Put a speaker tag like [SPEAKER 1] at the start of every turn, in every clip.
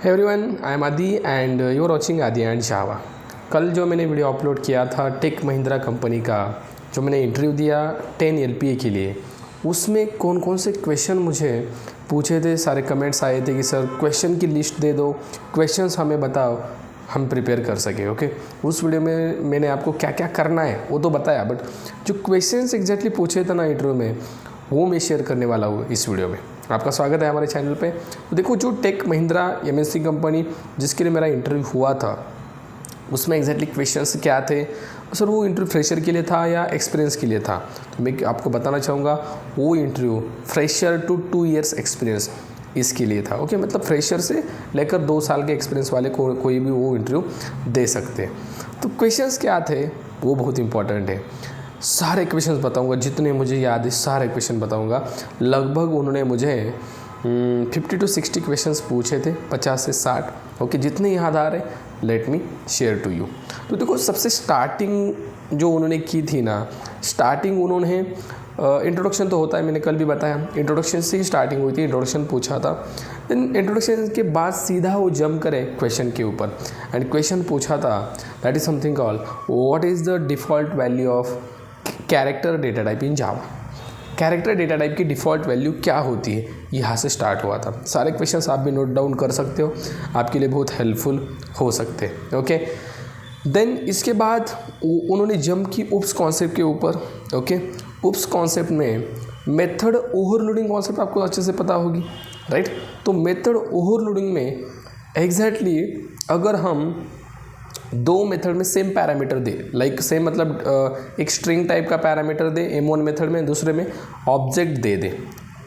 [SPEAKER 1] Everyone, I am आदि and you are watching आदि and जावा। कल जो मैंने वीडियो अपलोड किया था टेक महिंद्रा कंपनी का, जो मैंने इंटरव्यू दिया 10 LPA के लिए, उसमें कौन कौन से क्वेश्चन मुझे पूछे थे, सारे कमेंट्स आए थे कि सर क्वेश्चन की लिस्ट दे दो, क्वेश्चंस हमें बताओ, हम प्रिपेयर कर सके। ओके, उस वीडियो में मैंने आपको क्या क्या करना है वो तो बताया, बट जो क्वेश्चंस एग्जैक्टली पूछे थे ना इंटरव्यू में, वो मैं शेयर करने वाला हूँ इस वीडियो में। आपका स्वागत है हमारे चैनल पे। तो देखो, जो टेक महिंद्रा MNC कंपनी जिसके लिए मेरा इंटरव्यू हुआ था, उसमें एग्जैक्टली क्वेश्चंस क्या थे। सर वो इंटरव्यू फ्रेशर के लिए था या एक्सपीरियंस के लिए था, तो मैं आपको बताना चाहूँगा वो interview fresher to 2 years experience इसके लिए था। ओके, मतलब फ्रेशर से लेकर 2 साल के एक्सपीरियंस वाले कोई भी वो इंटरव्यू दे सकते हैं। तो क्वेश्चंस क्या थे वो बहुत इंपॉर्टेंट है। सारे क्वेश्चंस बताऊंगा, जितने मुझे याद है सारे क्वेश्चन बताऊंगा। लगभग उन्होंने मुझे 50 to 60 क्वेश्चंस पूछे थे, 50 से 60। ओके, जितने याद आ रहे let me share to you. तो देखो, सबसे स्टार्टिंग जो उन्होंने की थी ना, स्टार्टिंग उन्होंने इंट्रोडक्शन तो होता है, मैंने कल भी बताया, इंट्रोडक्शन से ही स्टार्टिंग हुई थी। इंट्रोडक्शन पूछा था, देन इंट्रोडक्शन के बाद सीधा वो जंप करे क्वेश्चन के ऊपर, एंड क्वेश्चन पूछा था that is something called what is the default value of character data type in Java. Character data type की डिफ़ॉल्ट वैल्यू क्या होती है, यहाँ से स्टार्ट हुआ था। सारे क्वेश्चंस आप भी नोट डाउन कर सकते हो, आपके लिए बहुत हेल्पफुल हो सकते हैं। ओके, देन इसके बाद उन्होंने जंप की उप्स कॉन्सेप्ट के ऊपर। ओके, उप्स कॉन्सेप्ट में मेथड ओवरलोडिंग कॉन्सेप्ट आपको अच्छे से पता होगी, राइट। तो मेथड ओवरलोडिंग में एग्जैक्टली अगर हम 2 मेथड में सेम पैरामीटर दे, लाइक सेम मतलब एक स्ट्रिंग टाइप का पैरामीटर दे M1 मेथड में, दूसरे में ऑब्जेक्ट दे दे,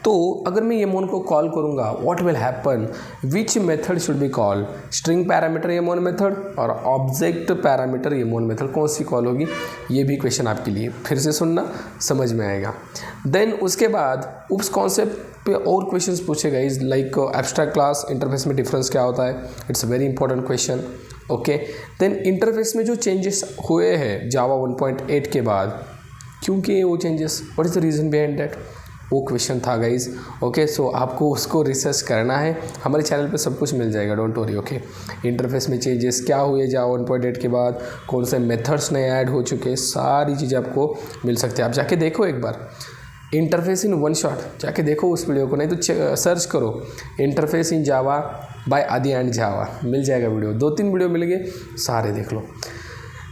[SPEAKER 1] तो अगर मैं M1 को कॉल करूँगा, what will happen, which method should be call, string parameter M1 method और ऑब्जेक्ट पैरामीटर M1 मेथड, कौन सी कॉल होगी। ये भी क्वेश्चन आपके लिए फिर से सुनना, समझ में आएगा। देन उसके बाद उप्स कॉन्सेप्ट पे और क्वेश्चंस पूछे गए, लाइक एब्स्ट्रैक्ट क्लास इंटरफेस में डिफरेंस क्या होता है, it's very important question. Okay, then interface में जो चेंजेस हुए हैं जावा 1.8 के बाद, क्योंकि वो changes, what is the reason behind that, वो क्वेश्चन था गाइज। ओके, सो आपको उसको रिसर्च करना है, हमारे चैनल पे सब कुछ मिल जाएगा, डोंट वरी। ओके, इंटरफेस में चेंजेस क्या हुए जावा 1.8 के बाद, कौन से मेथड्स नए ऐड हो चुके, सारी चीज़ें आपको मिल सकती है। आप जाके देखो एक बार, इंटरफेस इन वन शॉट, जाके देखो उस वीडियो को, नहीं तो सर्च करो इंटरफेस इन जावा बाय आदि एंड जावा, मिल जाएगा वीडियो। 2-3 वीडियो मिल गए, सारे देख लो।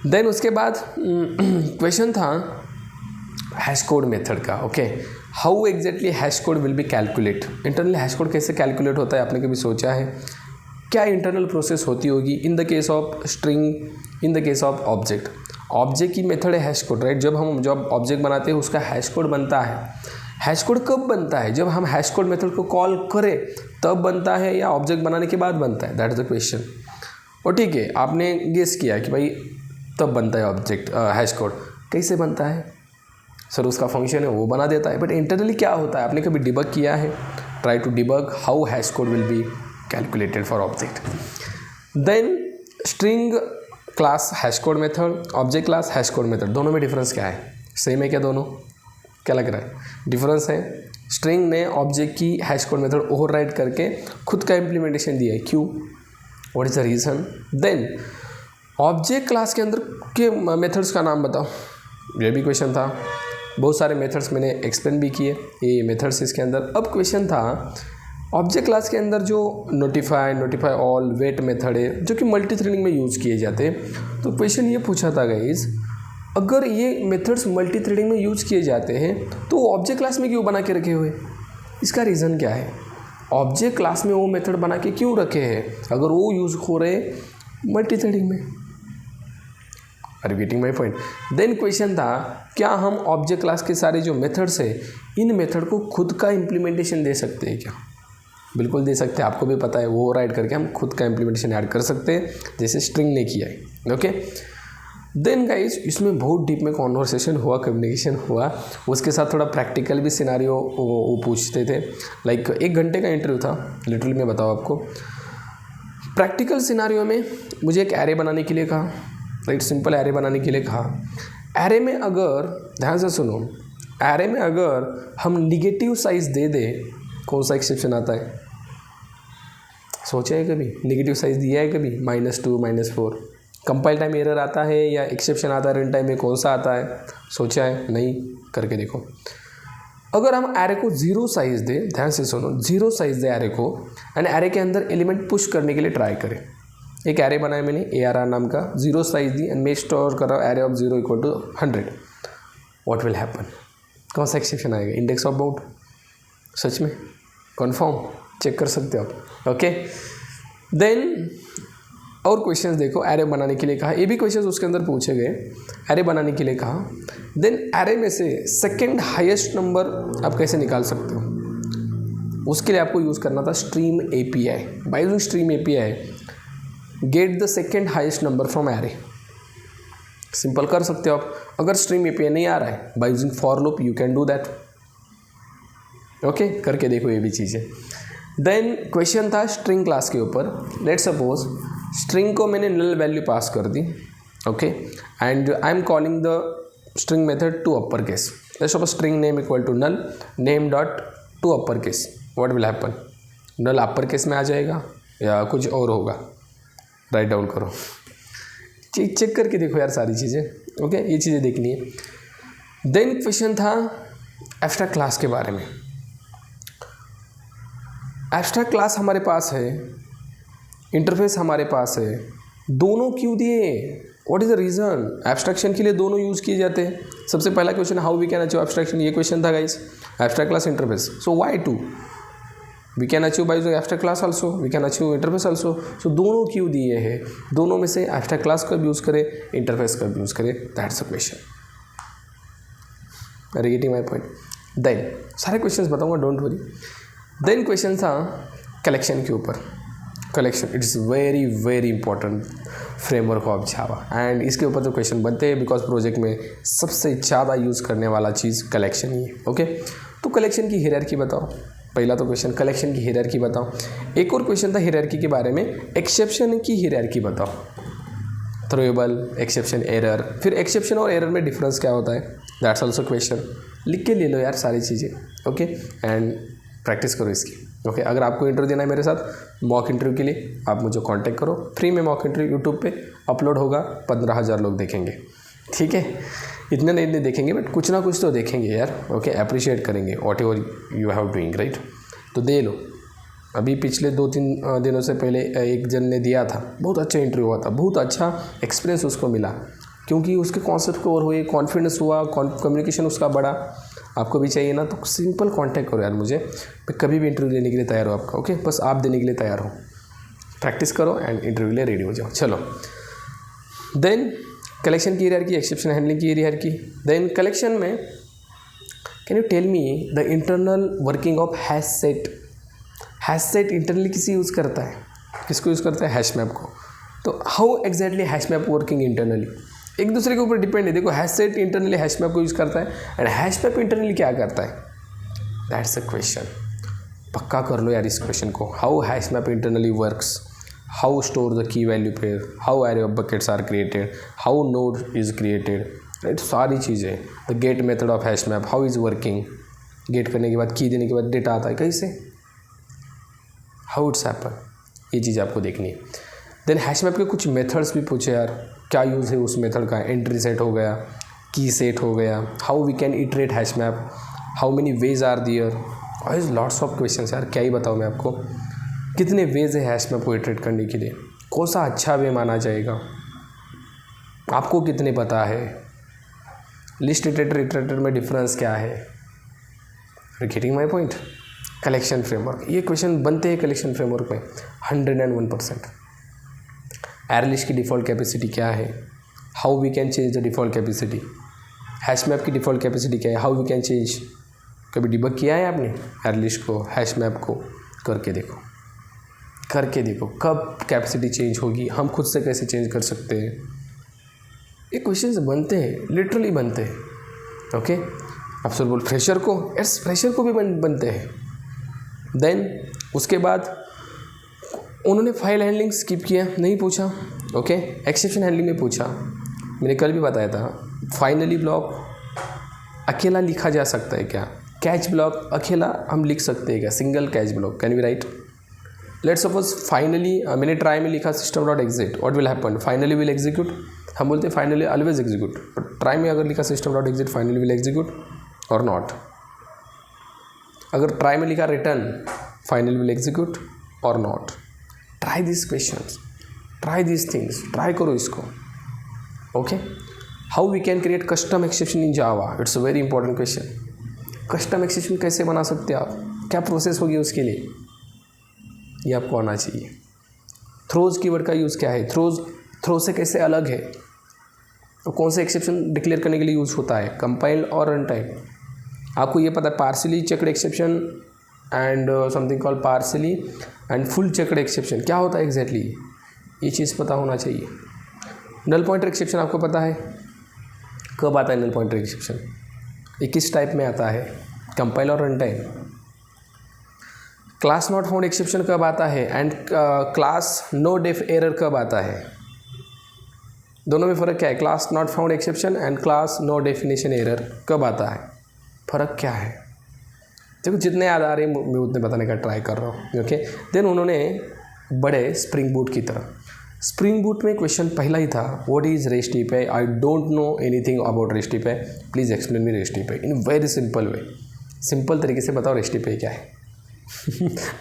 [SPEAKER 1] देन उसके बाद क्वेश्चन था हैश कोड मेथड का। Okay, how exactly hash code will B calculate, internal hash code कैसे कैलकुलेट होता है, आपने कभी सोचा है? क्या इंटरनल प्रोसेस होती होगी in the case of string, in the case of object. Object की मेथड है हैश कोड, राइट। जब ऑब्जेक्ट बनाते हैं उसका हैश कोड बनता है। हैश कोड कब बनता है, जब हम हैश कोड मेथड को कॉल करें तब बनता है, या ऑब्जेक्ट बनाने के बाद बनता है, दैट इज द क्वेश्चन। और ठीक है, आपने गेस किया कि भाई तब बनता है ऑब्जेक्ट हैश कोड। कैसे बनता है सर, उसका फंक्शन है वो बना देता है, बट इंटरनली क्या होता है, आपने कभी डिबग किया है? Try to debug how hash code will be calculated for object. Then string class hash code method, object class hash code method, दोनों में डिफरेंस क्या है? सेम है क्या दोनों? क्या लग रहा है? डिफरेंस है। स्ट्रिंग ने ऑब्जेक्ट की हैश कोड मेथड ओवरराइड करके खुद का इम्प्लीमेंटेशन दिया है, क्यों, what is the reason. Then object class के अंदर के मेथड्स का नाम बताओ, ये भी क्वेश्चन था। बहुत सारे मेथड्स मैंने एक्सप्लेन भी किए, ये मेथड्स इसके अंदर। अब क्वेश्चन था ऑब्जेक्ट क्लास के अंदर जो नोटिफाई ऑल, वेट मेथड है, जो कि मल्टी थ्रेडिंग में यूज़ किए जाते हैं। तो क्वेश्चन ये पूछा था गाइज, अगर ये मेथड्स मल्टी थ्रेडिंग में यूज़ किए जाते हैं तो ऑब्जेक्ट क्लास में क्यों बना के रखे हुए, इसका रीज़न क्या है? ऑब्जेक्ट क्लास में वो मेथड बना के क्यों रखे हैं अगर वो यूज़ हो रहे मल्टी थ्रेडिंग में? Are you getting my point? Then question था, क्या हम ऑब्जेक्ट क्लास के सारे जो मेथड्स है, इन मेथड को खुद का इम्प्लीमेंटेशन दे सकते हैं क्या? बिल्कुल दे सकते हैं, आपको भी पता है, वो ओवरराइड करके हम खुद का इम्प्लीमेंटेशन ऐड कर सकते हैं, जैसे स्ट्रिंग ने किया है। ओके, देन गाइज इसमें बहुत डीप में कॉन्वर्सेशन हुआ, कम्युनिकेशन हुआ, उसके साथ थोड़ा प्रैक्टिकल भी सिनारियो वो पूछते थे। लाइक 1 घंटे का इंटरव्यू था, लिटरली मैं बताऊँ आपको। प्रैक्टिकल सिनारियो में मुझे एक एरे बनाने के लिए कहा, राइट, सिंपल एरे बनाने के लिए कहा। एरे में अगर, ध्यान से सुनो, एरे में अगर हम निगेटिव साइज दे दें, कौन सा एक्सेप्शन आता है? सोचा है कभी? नेगेटिव साइज दिया है कभी? -2 -4 कंपाइल टाइम एरर आता है या एक्सेप्शन आता है रन टाइम में, कौन सा आता है? सोचा है? नहीं, करके देखो। अगर हम एरे को 0 साइज दे, ध्यान से सुनो, 0 साइज दे एरे को एंड एरे के अंदर एलिमेंट पुश करने के लिए ट्राई करें। एक एरे बनाया मैंने ARR नाम का, 0 साइज दी एंड मैं स्टोर कर रहा हूँ array of 0 = 100, what will happen? कौन सा एक्सेप्शन आएगा? Index of bound. सच में कन्फर्म, चेक कर सकते हो आप। ओके, देन और क्वेश्चंस देखो। एरे बनाने के लिए कहा, ये भी क्वेश्चंस उसके अंदर पूछे गए। एरे बनाने के लिए कहा, देन एरे में से सेकंड हाईएस्ट नंबर आप कैसे निकाल सकते हो? उसके लिए आपको यूज़ करना था stream API। By using stream API get the second highest number from array. Simple कर सकते हो आप। अगर स्ट्रीम API नहीं आ रहा है, by using for loop you can do that. Okay, करके देखो ये भी चीज़ें। देन क्वेश्चन था स्ट्रिंग क्लास के ऊपर। लेट्स सपोज स्ट्रिंग को मैंने नल वैल्यू पास कर दी, okay, and I am calling the string method to upper case. Let's suppose string name equal to null name dot to upper case, what will happen? Null upper case में आ जाएगा या कुछ और होगा? Write down करो, check करके देखो यार सारी चीज़ें। ओके, ये चीज़ें देखनी है। देन क्वेश्चन था एब्स्ट्रैक्ट क्लास के बारे में। एब्स्ट्रैक्ट क्लास हमारे पास है, इंटरफेस हमारे पास है, दोनों क्यों दिए? What is the reason? Abstraction के लिए दोनों यूज़ किए जाते हैं। सबसे पहला question, how we can achieve abstraction, ये क्वेश्चन था guys. Abstract class interface, so why 2? We can achieve by using abstract class also, we can achieve interface also. So दोनों क्यों दिए हैं? दोनों में से एब्स्ट्रैक्ट क्लास कब यूज़ करें, इंटरफेस कब यूज़ करें, that's a question. Are you getting my point? Then सारे क्वेश्चंस बताऊंगा, डोंट वरी। देन क्वेश्चन था कलेक्शन के ऊपर। Collection it is very very important framework of Java and इसके ऊपर तो क्वेश्चन बनते हैं बिकॉज प्रोजेक्ट में सबसे ज़्यादा यूज़ करने वाला चीज़ कलेक्शन ही है। ओके, तो कलेक्शन की हायरार्की बताओ। पहला तो क्वेश्चन कलेक्शन की हायरार्की बताओ। एक और क्वेश्चन था हायरार्की के बारे में, एक्सेप्शन की हायरार्की बताओ। Throwable, exception, error. फिर एक्सेप्शन और एरर में डिफरेंस क्या होता है, दैट्स ऑल्सो क्वेश्चन। लिख के ले लो यार सारी चीज़ें। ओके, एंड प्रैक्टिस करो इसकी। ओके, अगर आपको इंटरव्यू देना है मेरे साथ मॉक इंटरव्यू के लिए, आप मुझे कांटेक्ट करो। फ्री में मॉक इंटरव्यू यूट्यूब पे अपलोड होगा, 15,000 लोग देखेंगे। ठीक है, इतने नहीं देखेंगे बट कुछ ना कुछ तो देखेंगे यार। ओके, अप्रिशिएट करेंगे what ever you have doing, right? तो दे लो। अभी पिछले 2-3 दिनों से पहले एक जन ने दिया था, बहुत अच्छा इंटरव्यू हुआ था, बहुत अच्छा एक्सपीरियंस उसको मिला क्योंकि उसके कॉन्सेप्ट कवर हुए, कॉन्फिडेंस हुआ, कम्युनिकेशन उसका बढ़ा। आपको भी चाहिए ना तो सिंपल कांटेक्ट करो यार मुझे, मैं कभी भी इंटरव्यू लेने के लिए तैयार हूँ आपका। ओके, बस आप देने के लिए तैयार हो। प्रैक्टिस करो एंड इंटरव्यू लिए रेडी हो जाओ। चलो, देन कलेक्शन की हायरार्की, एक्सेप्शन हैंडलिंग की हायरार्की। देन कलेक्शन में can you tell me the internal working of hash set. Hash set internally किसी यूज़ करता है, किसको यूज़ करता है? हैश मैप को। तो how exactly hash map working internally, एक दूसरे के ऊपर डिपेंड है। देखो, hash set internally hash map को यूज़ करता है एंड हैश मैप इंटरनली क्या करता है, दैट्स अ क्वेश्चन। पक्का कर लो यार इस क्वेश्चन को। How hash map internally works, how store the key value pair, how array of buckets are created, how node is created, right? सारी चीज़ें। The get method of hash map, how is working, get करने के बाद की देने के बाद data आता है कैसे, हाउ इट्स हैपन, ये चीज़ आपको देखनी है। देन हैश मैप के कुछ मेथड्स भी पूछे यार, क्या यूज़ है उस मेथड का। एंट्री सेट हो गया, की सेट हो गया, how we can iterate hash map, how many ways are there, और इज लॉट्स ऑफ क्वेश्चंस यार, क्या ही बताऊँ मैं आपको। कितने वेज है हैश मैप को इटरेट करने के लिए, कौन सा अच्छा वे माना जाएगा, आपको कितने पता है, लिस्ट इटरेटर इटरेटर में डिफरेंस क्या है। Getting my point? Collection framework, ये क्वेश्चन बनते हैं कलेक्शन फ्रेमवर्क में 101%। एरे लिस्ट की डिफ़ॉल्ट कैपेसिटी क्या है, how we can change the default capacity, hash map की डिफ़ॉल्ट कैपेसिटी क्या है, हाउ वी कैन चेंज। कभी डिबग किया है आपने एरे लिस्ट को, हैश मैप को? करके देखो, करके देखो कब कैपेसिटी चेंज होगी, हम खुद से कैसे चेंज कर सकते हैं। ये क्वेश्चंस बनते हैं, लिटरली बनते हैं। ओके, आप सब बोल फ्रेशर को, यस फ्रेशर को भी बनते हैं। देन उसके बाद उन्होंने फाइल हैंडलिंग स्किप किया, नहीं पूछा। ओके, एक्सेप्शन हैंडलिंग में पूछा, मैंने कल भी बताया था। फाइनली ब्लॉक अकेला लिखा जा सकता है क्या, कैच ब्लॉक अकेला हम लिख सकते हैं क्या, single catch block can be write. Let's suppose finally मैंने ट्राई में लिखा system dot exit, what will happen, finally will execute. हम बोलते हैं finally always execute, but try में अगर लिखा system dot exit finally will execute और नॉट। अगर ट्राई में लिखा रिटर्न फाइनली विल एग्जीक्यूट और not. Try this questions, try this things, try करो इसको। Okay, how we can create custom exception in Java, it's a very important question. Custom exception कैसे बना सकते हैं आप, क्या प्रोसेस होगी उसके लिए, ये आपको आना चाहिए। थ्रोज कीवर्ड का यूज़ क्या है, थ्रो से कैसे अलग है, तो कौन से एक्सेप्शन डिक्लेयर करने के लिए यूज़ होता है, कंपाइल्ड और रन टाइम। आपको ये पता है partially checked exception and something called partially and full checked exception क्या होता है एग्जैक्टली, ये चीज़ पता होना चाहिए। नल पॉइंटर एक्सेप्शन आपको पता है कब आता है, नल पॉइंटर एक्सेप्शन ये किस टाइप में आता है, कंपाइल और run time. Class not found exception कब आता है and class no def error कब आता है, दोनों में फ़र्क क्या है। Class not found exception and class no definition error कब आता है, फ़र्क क्या है। देखो जितने याद आ रहे हैं मैं उतने बताने का ट्राई कर रहा हूँ। ओके, देन उन्होंने बड़े स्प्रिंग बूट की तरह, स्प्रिंग बूट में क्वेश्चन पहला ही था what is rest API, I don't know anything about rest API, please explain me rest API in very simple way. Simple तरीके से बताओ रेस्ट एपीआई क्या है।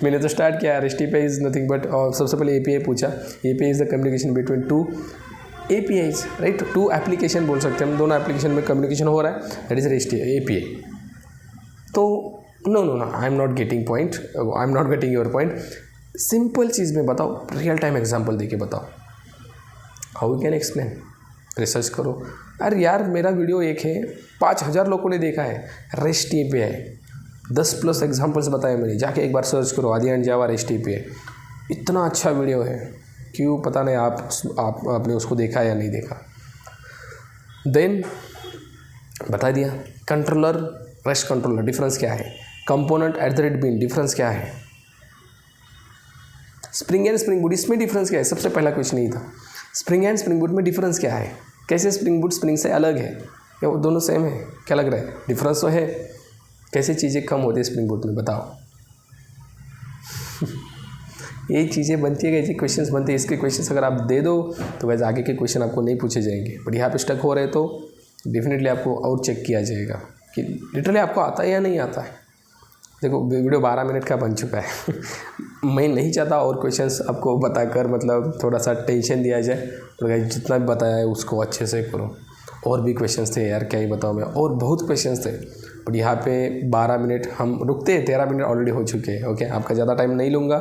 [SPEAKER 1] मैंने तो स्टार्ट किया, rest API is nothing but, और सबसे पहले एपीआई पूछा, API is the communication between two APIs, right, two application बोल सकते हैं हम, दोनों एप्लीकेशन में कम्युनिकेशन हो रहा है, दैट इज़ रेस्ट API। तो no I am not getting point, I am not getting your point. Simple चीज़ में बताओ, रियल टाइम एग्जांपल देके बताओ, how you can explain. Research करो। अरे यार मेरा वीडियो एक है, 5000 लोगों ने देखा है, रेस्ट API 10+ एग्जांपल्स बताए मैंने, जाके एक बार सर्च करो आदि एंड जावा रेस्ट API, इतना अच्छा वीडियो है, क्यों पता नहीं आपने उसको देखा या नहीं देखा। देन बता दिया कंट्रोलर रेस्ट कंट्रोलर डिफरेंस क्या है, कंपोनेंट @bin डिफरेंस क्या है, स्प्रिंग एंड स्प्रिंग बूट इसमें डिफरेंस क्या है, सबसे पहला क्वेश्चन यही था। स्प्रिंग एंड स्प्रिंग बूट में डिफरेंस क्या है, कैसे स्प्रिंग बूट स्प्रिंग से अलग है या वो दोनों सेम है, क्या लग रहा है, डिफरेंस तो है, कैसे चीज़ें कम होती है स्प्रिंग बूट में बताओ। यही चीज़ें बनती है, कैसे क्वेश्चंस बनते हैं। इसके क्वेश्चंस अगर आप दे दो तो वैसे आगे के क्वेश्चन आपको नहीं पूछे जाएंगे, बट यहाँ पे स्टक हो रहे तो डेफिनेटली आपको और चेक किया जाएगा कि लिटरली आपको आता है या नहीं आता है। देखो वीडियो 12 मिनट का बन चुका है। मैं नहीं चाहता और क्वेश्चंस आपको बताकर मतलब थोड़ा सा टेंशन दिया जाए, तो जितना भी बताया है उसको अच्छे से करो। और भी क्वेश्चंस थे यार, क्या ही बताऊँ मैं, और बहुत क्वेश्चंस थे, बट यहाँ पे 12 मिनट हम रुकते हैं, 13 मिनट ऑलरेडी हो चुके हैं। ओके, आपका ज़्यादा टाइम नहीं लूँगा,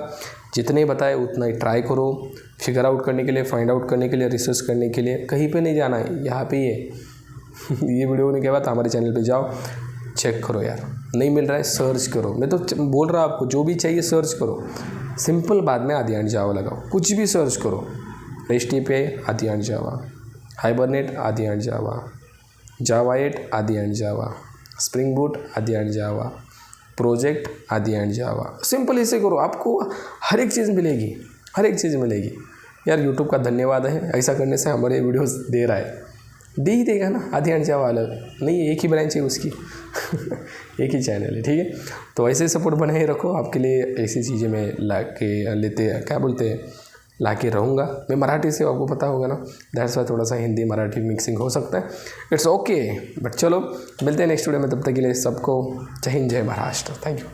[SPEAKER 1] जितने बताए उतना ही ट्राई करो, फिगर आउट करने के लिए, फाइंड आउट करने के लिए, रिसर्च करने के लिए, कहीं पे नहीं जाना है, यहाँ पे ही है। ये वीडियो होने के बाद हमारे चैनल पे जाओ, चेक करो यार, नहीं मिल रहा है सर्च करो। मैं तो बोल रहा हूँ आपको जो भी चाहिए सर्च करो, सिंपल बाद में आदि एंड जावा लगाओ, कुछ भी सर्च करो, रेस्ट API आदि एंड जावा, हाइबरनेट आदि एंड जावा, जावा 8 आदि एंड जावा, स्प्रिंग बूट आदि एंड जावा, प्रोजेक्ट आदि एंड जावा। सिंपल इसे करो, आपको हर एक चीज़ मिलेगी, हर एक चीज़ मिलेगी। यार यूट्यूब का धन्यवाद है, ऐसा करने से हमारे वीडियोस दे रहा है, दे ही देगा ना। आदि एंड जावा अलग नहीं, एक ही ब्रांच है उसकी। एक ही चैनल है, ठीक है। तो ऐसे सपोर्ट बनाए रखो, आपके लिए ऐसी चीज़ें मैं ला के क्या बोलते हैं ला के रहूँगा। मैं मराठी से, आपको पता होगा ना, दैट्स वाई थोड़ा सा हिंदी मराठी मिक्सिंग हो सकता है, इट्स ओके। बट चलो मिलते हैं नेक्स्ट वीडियो में, तब तक के लिए सबको जय हिंद जय महाराष्ट्र, थैंक यू।